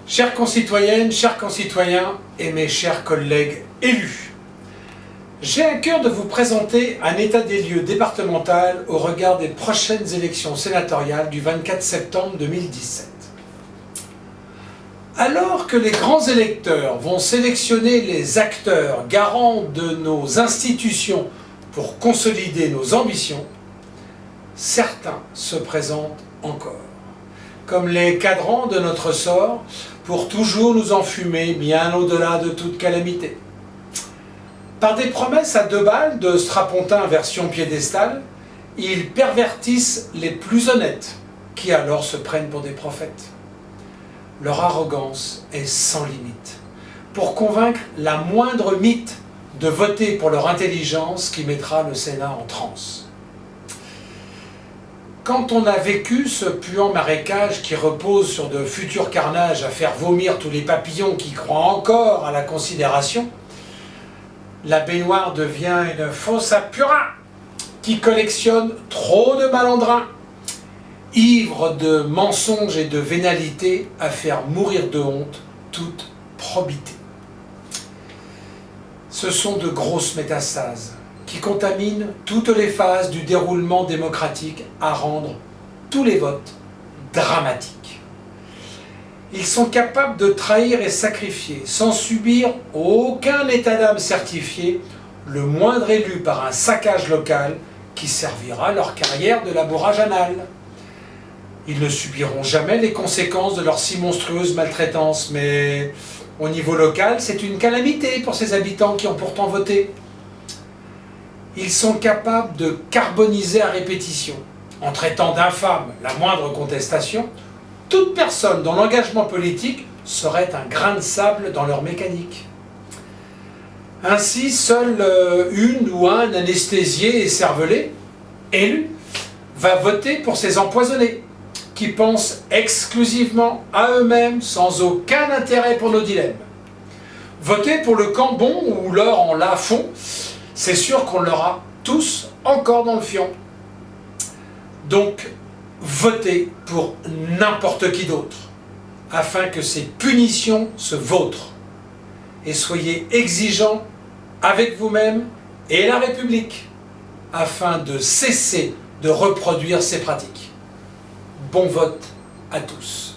Chères concitoyennes, chers concitoyens et mes chers collègues élus, j'ai à cœur de vous présenter un état des lieux départemental au regard des prochaines élections sénatoriales du 24 septembre 2017. Alors que les grands électeurs vont sélectionner les acteurs garants de nos institutions pour consolider nos ambitions, certains se présentent encore comme les cadrans de notre sort pour toujours nous enfumer bien au-delà de toute calamité. Par des promesses à 2 balles de strapontin version piédestal, ils pervertissent les plus honnêtes, qui alors se prennent pour des prophètes. Leur arrogance est sans limite, pour convaincre la moindre mythe de voter pour leur intelligence qui mettra le Sénat en transe. Quand on a vécu ce puant marécage qui repose sur de futurs carnages à faire vomir tous les papillons qui croient encore à la considération, la baignoire devient une fosse à purin qui collectionne trop de malandrins, ivre de mensonges et de vénalité à faire mourir de honte toute probité. Ce sont de grosses métastases qui contaminent toutes les phases du déroulement démocratique à rendre tous les votes dramatiques. Ils sont capables de trahir et sacrifier, sans subir aucun état d'âme certifié, le moindre élu par un saccage local qui servira leur carrière de labourage anal. Ils ne subiront jamais les conséquences de leur si monstrueuse maltraitance, mais au niveau local, c'est une calamité pour ces habitants qui ont pourtant voté. Ils sont capables de carboniser à répétition, en traitant d'infâme la moindre contestation, toute personne dont l'engagement politique serait un grain de sable dans leur mécanique. Ainsi, seule une ou un anesthésié et cervelé, élu, va voter pour ces empoisonnés, qui pensent exclusivement à eux-mêmes sans aucun intérêt pour nos dilemmes. Voter pour le camp bon ou l'or en la fond, c'est sûr qu'on l'aura tous encore dans le fion. Donc, votez pour n'importe qui d'autre, afin que ces punitions se vautrent. Et soyez exigeants avec vous-même et la République, afin de cesser de reproduire ces pratiques. Bon vote à tous.